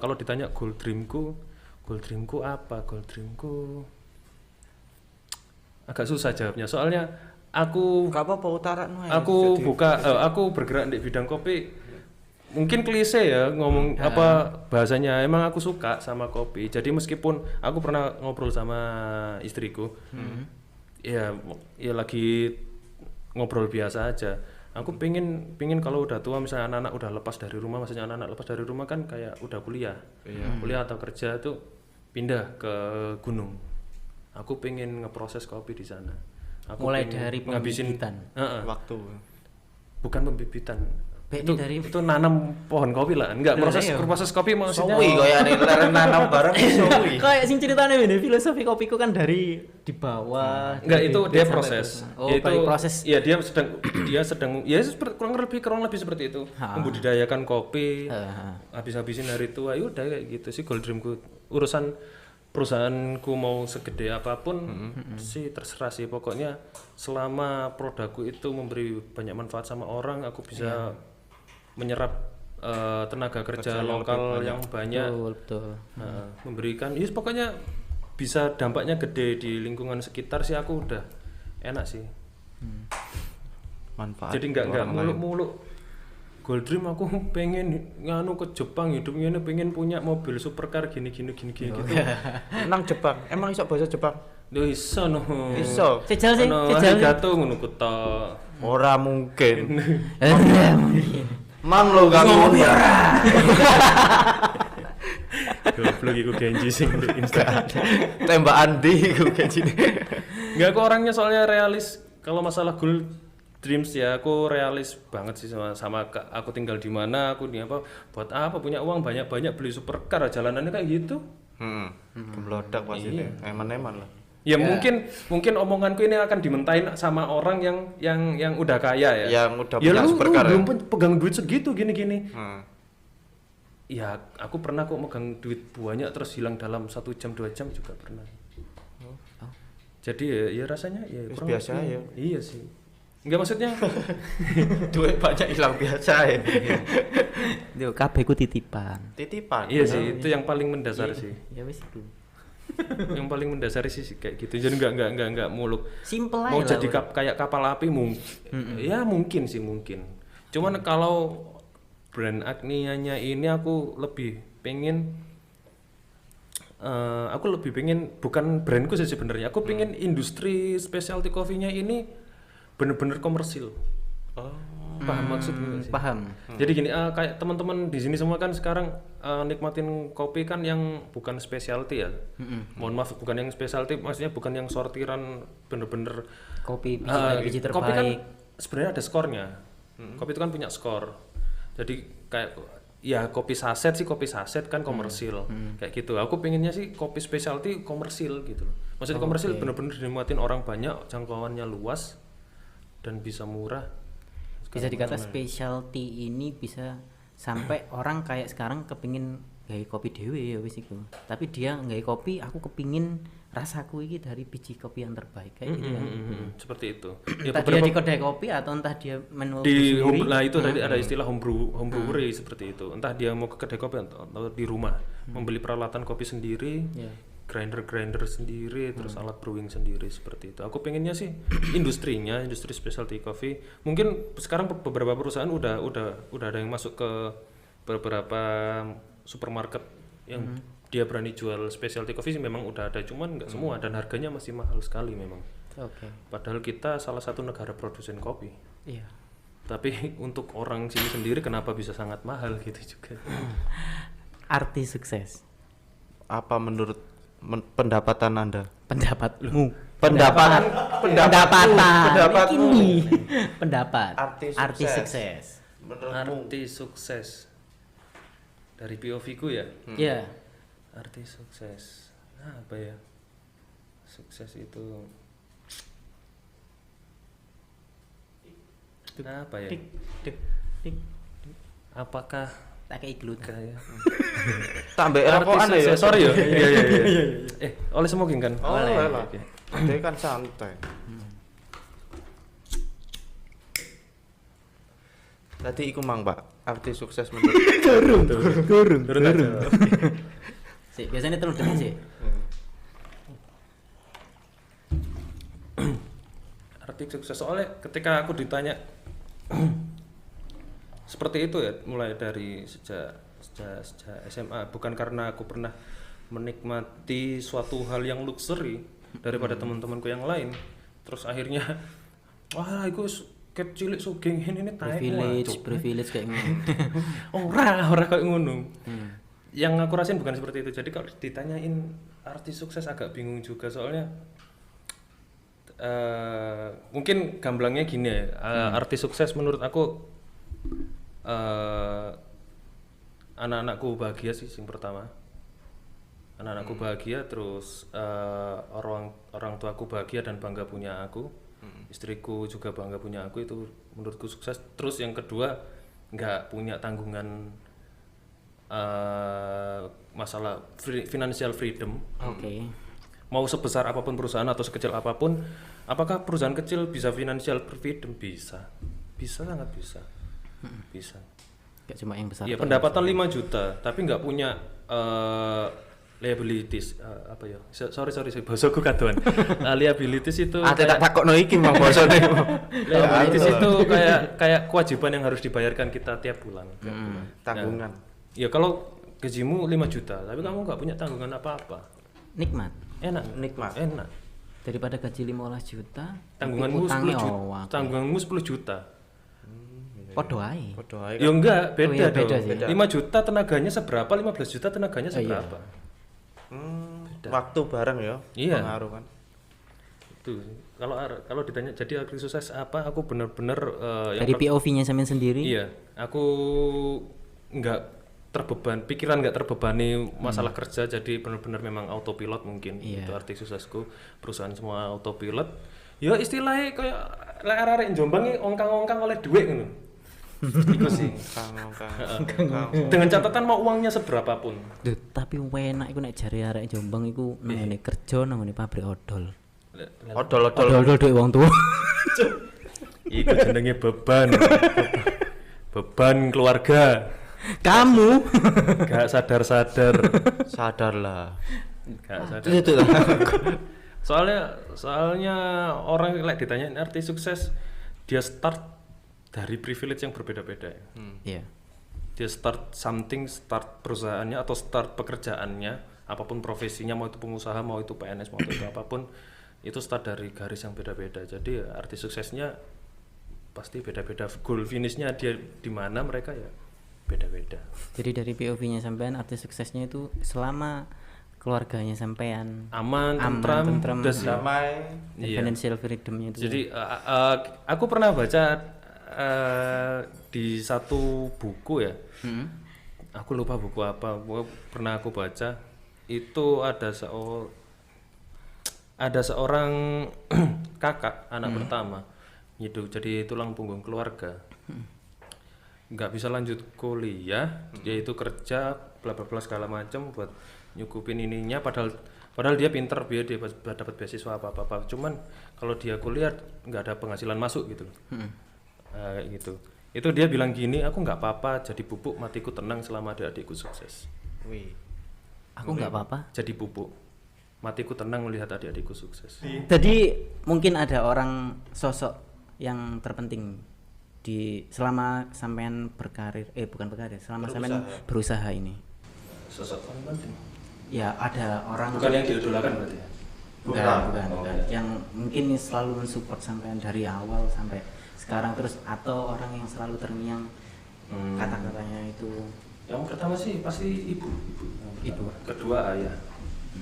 kalau ditanya gold dreamku apa? Gold dreamku agak susah jawabnya, soalnya aku bergerak di bidang kopi. Mungkin klise ya ngomong apa bahasanya, emang aku suka sama kopi. Jadi meskipun aku pernah ngobrol sama istriku, ya lagi ngobrol biasa aja. Aku pengen kalau udah tua, misalnya anak-anak udah lepas dari rumah, maksudnya anak-anak lepas dari rumah kan kayak udah kuliah, kuliah atau kerja tuh pindah ke gunung. Aku pengen ngeproses kopi di sana. Aku mulai dari pembibitan waktu. Bukan pembibitan. Itu nanam pohon kopi lah, enggak proses kopi maksudnya. Sowi kayak nanam bareng sowi. Kayak sing ceritanya ini filosofi kopiku kan dari di bawah. Enggak, itu dia proses. Itu proses. Iya, dia sedang kurang lebih seperti itu. Membudidayakan kopi. Habis-habisin hari tua, ya udah kayak gitu sih gold dreamku. Urusan perusahaanku mau segede apapun sih terserah sih, pokoknya selama produkku itu memberi banyak manfaat sama orang, aku bisa menyerap tenaga kerja lokal yang banyak. Betul. Memberikan pokoknya bisa dampaknya gede di lingkungan sekitar sih, aku udah enak sih. Manfaat. Jadi nggak muluk-muluk gold dream aku pengen nganu ke Jepang, hidupnya ini pengen punya mobil supercar gini gitu. Nang Jepang, emang iso bahasa Jepang? Yo iso no. Iso. Sejal sih. Arigato ngono ku tok. Ora mungkin. Mang lo gak ngono. Goblok iku Genji sing di Instagram. Tembakan di iku Genji. Enggak, aku orangnya soalnya realis. Kalau masalah gold dreams ya aku realis banget sih sama aku tinggal di mana, aku di apa, buat apa punya uang banyak-banyak beli supercar, jalanannya kayak gitu. Kemlodak pasti. Eman-eman lah. Ya mungkin omonganku ini akan dimentahin sama orang yang udah kaya ya. Yang udah punya supercar. Belum pegang duit segitu gini. Ya aku pernah kok megang duit banyak terus hilang dalam 1 jam 2 jam juga pernah. Jadi ya rasanya ya kurang biasa ya. Iya sih. Enggak, maksudnya duit banyak hilang biasa ya. Yo kabeh ku titipan. Iya sih, itu yang paling mendasar sih. Ya wis itu. Yang paling mendasar sih kayak gitu. Jadi enggak muluk. Simple aja. Mau jadi kayak kapal api ya mungkin sih. Cuman kalau brand Agnianya ini aku lebih pengen bukan brandku sih sebenarnya. Aku pengen industri specialty coffee-nya ini bener-bener komersil. Paham maksudnya sih? Paham. Jadi gini, kayak teman-teman di sini semua kan sekarang nikmatin kopi kan yang bukan specialty ya. Mohon maaf, bukan yang specialty, maksudnya bukan yang sortiran bener-bener kopi biji terbaik. Kopi kan sebenarnya ada skornya. Kopi itu kan punya skor. Jadi kayak ya kopi saset kan komersil. Kayak gitu. Aku pengennya sih kopi specialty komersil gitu loh. Maksudnya komersil bener-bener dinikmatin orang banyak, jangkauannya luas dan bisa murah. Bisa dikata specialty ini bisa sampai orang kayak sekarang kepingin gawe kopi dhewe ya wis iku. Tapi dia gawe kopi, aku kepingin rasaku iki dari biji kopi yang terbaik kayak gitu kan. Seperti itu. Entah dia di kedai kopi atau entah dia menu Di home, nah itu tadi ada istilah homebrewery seperti itu. Entah dia mau ke kedai kopi atau di rumah membeli peralatan kopi sendiri, grinder sendiri, terus alat brewing sendiri seperti itu. Aku pengennya sih industri specialty coffee. Mungkin sekarang beberapa perusahaan udah ada yang masuk ke beberapa supermarket yang dia berani jual specialty coffee sih, memang udah ada, cuman nggak semua dan harganya masih mahal sekali memang. Oke. Padahal kita salah satu negara produsen kopi. Iya. Tapi untuk orang sini sendiri kenapa bisa sangat mahal gitu juga. Arti sukses. Apa menurut pendapatan Anda? Pendapatmu. Pendapatmu. Ini. Pendapat. Arti sukses. Menurutmu? Arti sukses dari POV ku ya. Iya. Arti sukses apa ya? Sukses itu apa ya? Tik. Apakah Tak kayak glue. kayak Tambah rokokan ya. sorry ya. Iya. Oleh smoking kan? Oleh lah. Oke. Dia kan santai. Tadi iku mang, Pak. Arti sukses menurut Turun aja. Sik, biasanya terus detik sih. Arti sukses soalnya ketika aku ditanya seperti itu ya, mulai dari sejak SMA, bukan karena aku pernah menikmati suatu hal yang luxury daripada teman-temanku yang lain, terus akhirnya wah aku cilik sugeng ini Privilege kayak gini. orang kayak ngono. Yang aku rasain bukan seperti itu. Jadi kalau ditanyain arti sukses agak bingung juga, soalnya mungkin gamblangnya gini ya. Arti sukses menurut aku anak-anakku bahagia sih yang pertama. Anak-anakku bahagia, terus orang tuaku bahagia dan bangga punya aku. Istriku juga bangga punya aku, itu menurutku sukses. Terus yang kedua, nggak punya tanggungan masalah financial freedom. Oke. Mau sebesar apapun perusahaan atau sekecil apapun, apakah perusahaan kecil bisa financial freedom? Bisa sangat bisa. Gak cuma yang besar. Ya pendapatan 5 juta tapi nggak punya liabilities, apa ya? Sorry bahasaku kadoan. Liabilities itu tak takokno iki mang bosone. liabilities itu kayak kewajiban yang harus dibayarkan kita tiap bulan. Tanggungan. Ya kalau gajimu 5 juta tapi kamu nggak punya tanggungan apa-apa, Nikmat. enak. Daripada gaji 15 juta, Tanggunganmu 10 utangnya juta. Tanggunganmu 10 juta. Podo ae. Ya enggak, beda iya, dong. beda sih. 5 juta tenaganya seberapa, 15 juta tenaganya seberapa. Waktu bareng ya. Iya. Pengaruh kan. Itu kalau ditanya jadi arti sukses apa, aku bener-bener Dari POV-nya sampean sendiri. iya, aku nggak pikiran nggak terbebani masalah kerja, jadi bener-bener memang autopilot mungkin. Iya. Itu arti suksesku, perusahaan semua autopilot. Ya istilahnya kayak lek arek Jombang iki ongkang-ongkang oleh duit ngono. Iku sih. Dengan catatan mau uangnya seberapapun. Duh, tapi enak iku nek jare arek Jombang iku nang kerja nang pabrik odol. Odol-odol duit wong tuwa. Iku jenenge beban. Beban keluarga. Kamu Gak sadar-sadar. sadarlah. Gak sadar. Itu lah. Soalnya orang lek ditanyain arti sukses, dia start dari privilege yang berbeda-beda. Iya. Dia start perusahaannya atau start pekerjaannya, apapun profesinya, mau itu pengusaha, mau itu PNS, mau itu apapun, itu start dari garis yang beda-beda. Jadi arti suksesnya pasti beda-beda. Goal finishnya dia di mana, mereka ya beda-beda. Jadi dari POV-nya sampean arti suksesnya itu selama keluarganya sampean Aman, tentram, tentram, udah sih. Damai. Iya. financial freedom-nya itu. Jadi aku pernah baca di satu buku ya. Aku lupa buku apa. Pernah aku baca itu ada seorang kakak anak pertama gitu. Jadi tulang punggung keluarga. Nggak bisa lanjut kuliah, dia itu kerja bla bla bla segala macam buat nyukupin ininya, padahal dia pinter, dia dapat beasiswa apa cuman kalau dia kuliah nggak ada penghasilan masuk gitu loh. Kayak gitu. Itu dia bilang gini, aku nggak apa-apa jadi pupuk, matiku tenang selama adik-adikku sukses. Wih. Aku nggak apa-apa. Jadi pupuk, matiku tenang melihat adik-adikku sukses. Jadi mungkin ada orang sosok yang terpenting di selama sampean berkarir, bukan berkarir, selama sampean berusaha ini. Sosok paling penting. Ya ada orang. Bukan yang diidolakan berarti ya? Bukan. Yang mungkin selalu mensupport sampean dari awal sampai sekarang terus, atau orang yang selalu terngiang kata-katanya itu. Yang pertama sih pasti ibu. Kedua ayah.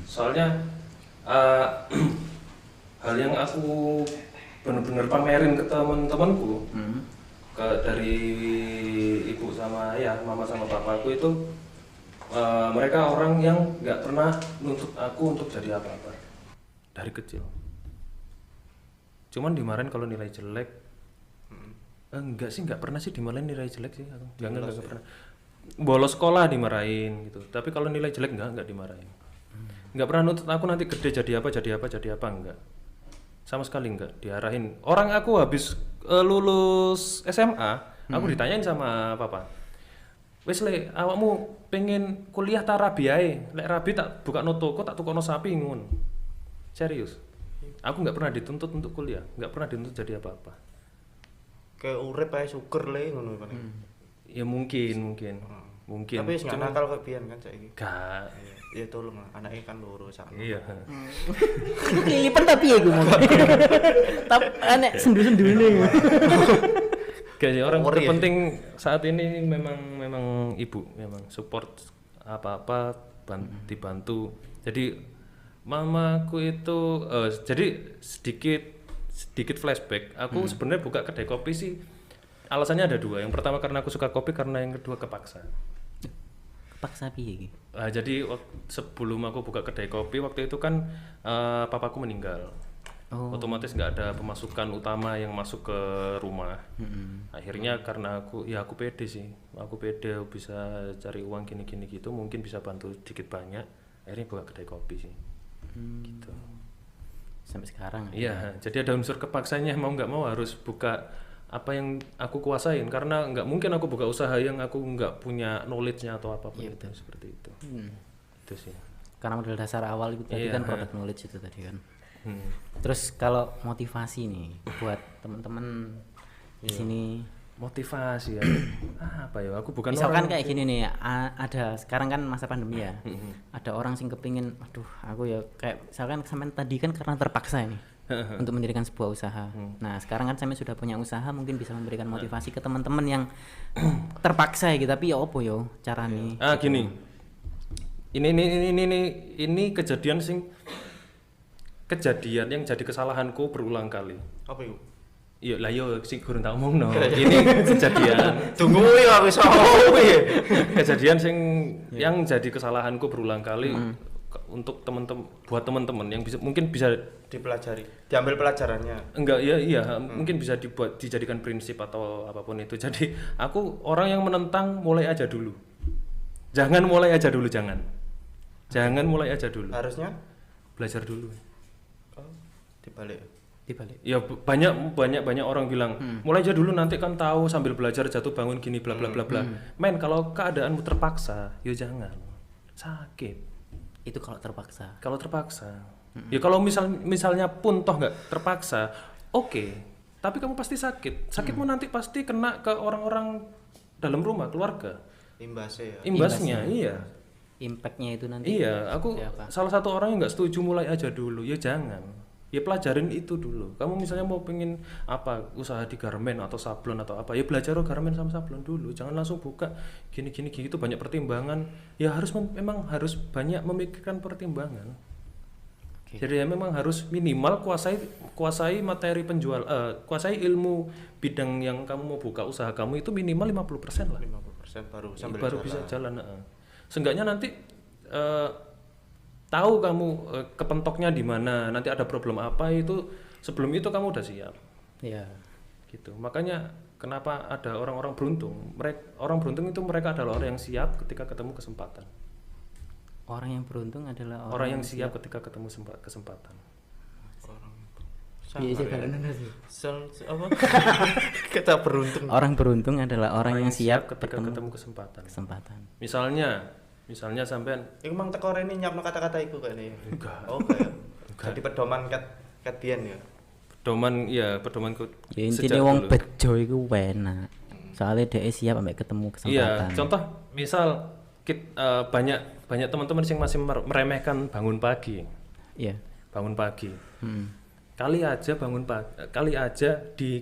Soalnya hal yang aku benar-benar pamerin ke teman-temanku, dari ibu sama ayah, mama sama papaku itu, mereka orang yang nggak pernah nuntut aku untuk jadi apa-apa dari kecil. Cuman dimarahin kalau nilai jelek. Nggak pernah sih dimarahin nilai jelek sih aku. Nggak pernah. Bolos sekolah dimarahin gitu. Tapi kalau nilai jelek nggak dimarahin. Nggak pernah nuntut aku nanti gede jadi apa enggak. Sama sekali nggak diarahin. Orang aku habis lulus SMA, aku ditanyain sama papa. Wes le, awakmu pengen kuliah ta rabi ae. Lek rabi tak buka no toko, tak tukono sapi ngono. Serius. Aku nggak pernah dituntut untuk kuliah, nggak pernah dituntut jadi apa-apa. Kayak urip ae syukur le ngono paling. Ya mungkin. Tapi wis gak nakal kok biyen kan saiki. Gak. Ya tolong lah, anaknya kan loro sak. Iya. Kelilipan tapi ya gue mau. Tapi aneh sendu-sendune. Kayaknya orang terpenting saat ini memang ibu, memang support apa-apa, dibantu. Jadi mamaku itu jadi sedikit flashback. Aku sebenarnya buka kedai kopi sih alasannya ada dua. Yang pertama karena aku suka kopi, karena yang kedua kepaksa. Kepaksa piye iki? Jadi sebelum aku buka kedai kopi waktu itu kan papaku meninggal. Otomatis nggak ada pemasukan utama yang masuk ke rumah. Akhirnya karena aku pede sih, aku pede bisa cari uang gini gitu, mungkin bisa bantu sedikit banyak. Akhirnya buka kedai kopi sih. Gitu. Sampai sekarang. Iya, jadi ada unsur kepaksanya, mau nggak mau harus buka apa yang aku kuasain, karena nggak mungkin aku buka usaha yang aku nggak punya knowledge-nya atau apapun itu, seperti itu. Itu sih. Karena modal dasar awal itu tadi kan product knowledge itu tadi kan. Terus kalau motivasi nih buat teman-teman di sini, motivasi ya. Apa ya? Aku bukan misalkan orang kayak gini nih, ada sekarang kan masa pandemi ya. Ada orang sing kepingin, aduh aku ya kayak misalkan sampean tadi kan karena terpaksa ini untuk mendirikan sebuah usaha. Nah sekarang kan sampean sudah punya usaha, mungkin bisa memberikan motivasi ke teman-teman yang terpaksa ya gitu, tapi ya opo yo carane. Gini. Ini kejadian yang jadi kesalahanku berulang kali. Apa itu? Iya lah yo sing kurang tak omongno. Ini kejadian. Tunggu ya wis Kejadian yang jadi kesalahanku berulang kali untuk buat teman-teman yang mungkin bisa dipelajari, diambil pelajarannya. Enggak, iya, mungkin bisa dijadikan prinsip atau apapun itu. Jadi aku orang yang menentang mulai aja dulu. Jangan mulai aja dulu, jangan mulai aja dulu. Harusnya belajar dulu. Dibalik. Ya banyak orang bilang mulai aja dulu, nanti kan tahu sambil belajar jatuh bangun gini bla bla bla bla. Men, kalau keadaanmu terpaksa, ya jangan. Sakit. Itu kalau terpaksa. Ya kalau misalnya pun toh nggak terpaksa, oke. Tapi kamu pasti sakit. Sakitmu nanti pasti kena ke orang-orang dalam rumah, keluarga. Imbasnya, iya. Impactnya itu nanti. Iya, aku salah satu orang yang nggak setuju mulai aja dulu. Ya jangan. Ya pelajarin itu dulu. Kamu misalnya mau pengen apa, usaha di garmen atau sablon atau apa, ya belajar garmen sama sablon dulu. Jangan langsung buka gini itu banyak pertimbangan. Ya memang harus banyak memikirkan pertimbangan. Jadi ya memang harus minimal kuasai materi penjual, kuasai ilmu bidang yang kamu mau buka usaha kamu itu minimal 50% lah. 50% baru bisa jalan. Seenggaknya nanti tahu kamu kepentoknya di mana, nanti ada problem apa itu, sebelum itu kamu udah siap. Iya. gitu. Makanya kenapa ada orang-orang beruntung? Orang beruntung itu mereka adalah orang yang siap ketika ketemu kesempatan. Orang yang beruntung adalah Orang yang siap ketika ketemu kesempatan. Iya sih, karena sih. Apa? Kita beruntung. Orang beruntung adalah orang yang siap ketika ketemu kesempatan. Misalnya sampean Iku mang teko rene nyapno kata-kata iku kayaknya. Enggak. Oh, kayak. Jadi pedoman kat biyen ya. pedomanku Ya intinya wong bejo iku enak. Soalnya dia siap ambek ketemu kesempatan. Iya, contoh misal banyak teman-teman yang masih meremehkan bangun pagi. Iya. Bangun pagi. Kali aja di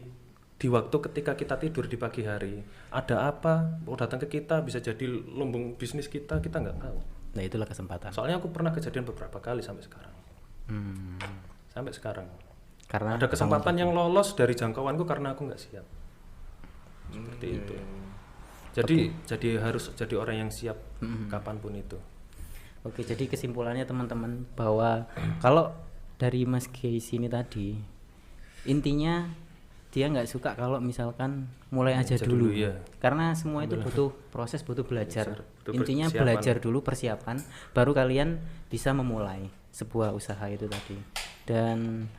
waktu ketika kita tidur di pagi hari, ada apa mau datang ke kita, bisa jadi lumbung bisnis kita nggak tahu. Nah, itulah kesempatan. Soalnya aku pernah kejadian beberapa kali sampai sekarang. Karena ada kesempatan yang lolos dari jangkauanku karena aku nggak siap. Seperti itu. Jadi harus jadi orang yang siap kapanpun itu. Oke, jadi kesimpulannya teman-teman bahwa kalau dari Mas Geis ini tadi, intinya dia nggak suka kalau misalkan mulai aja dulu ya. Karena semua itu butuh proses, butuh belajar. Butuh Intinya persiapan. belajar dulu, persiapan, baru kalian bisa memulai sebuah usaha itu tadi. Dan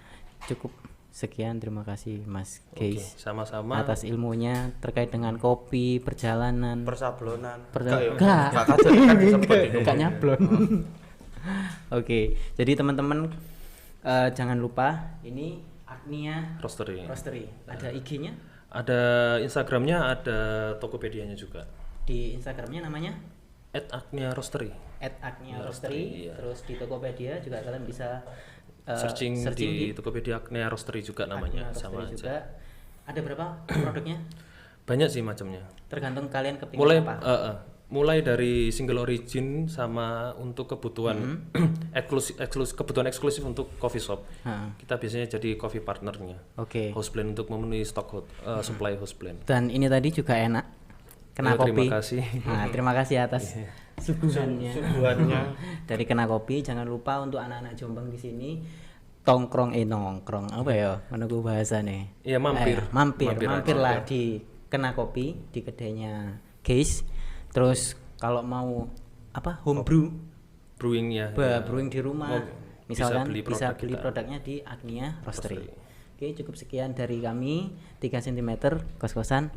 cukup sekian, terima kasih Mas Geis Sama-sama. atas ilmunya terkait dengan kopi, perjalanan, Persablonan. Gak nyablon. Oke, jadi teman-teman jangan lupa ini Agnia Roastery. Ada IG-nya? Ada Instagramnya, ada Tokopedia-nya juga. Di Instagramnya namanya @agnia_roastery. @agnia_roastery. Iya. Terus di Tokopedia juga kalian bisa searching di Tokopedia Agnia Roastery juga namanya, Agnia sama Roastery aja. juga. Ada berapa produknya? Banyak sih macamnya. Tergantung kalian kepingin apa. Mulai dari single origin sama untuk kebutuhan kebutuhan eksklusif untuk coffee shop. Kita biasanya jadi coffee partnernya. Oke. House blend untuk memenuhi stok supply house blend. Dan ini tadi juga enak. Kena kopi. Terima kasih. Nah, terima kasih atas suguhannya. Dari Kena Kopi. Jangan lupa untuk anak-anak Jombang di sini nongkrong apa ya? Menunggu bahasa nih. Iya, mampirlah di Kena Kopi di kedainya Geis. Terus kalau mau apa homebrew Brewingnya. brewing di rumah, misalkan bisa beli kita. produknya di Agnia Roastery. Oke, cukup sekian dari kami 3 cm kos-kosan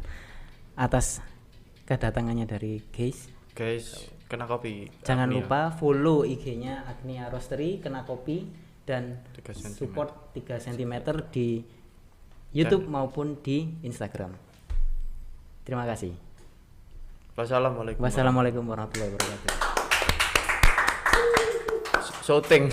atas kedatangannya dari Geis. Guys, Kena Kopi. Jangan Agnia. lupa follow IG-nya Agnia Roastery, Kena Kopi, dan 3 cm. support 3 cm di YouTube maupun di Instagram. Terima kasih. Wassalamualaikum Wassalamualaikum warahmatullahi wabarakatuh. Syuting.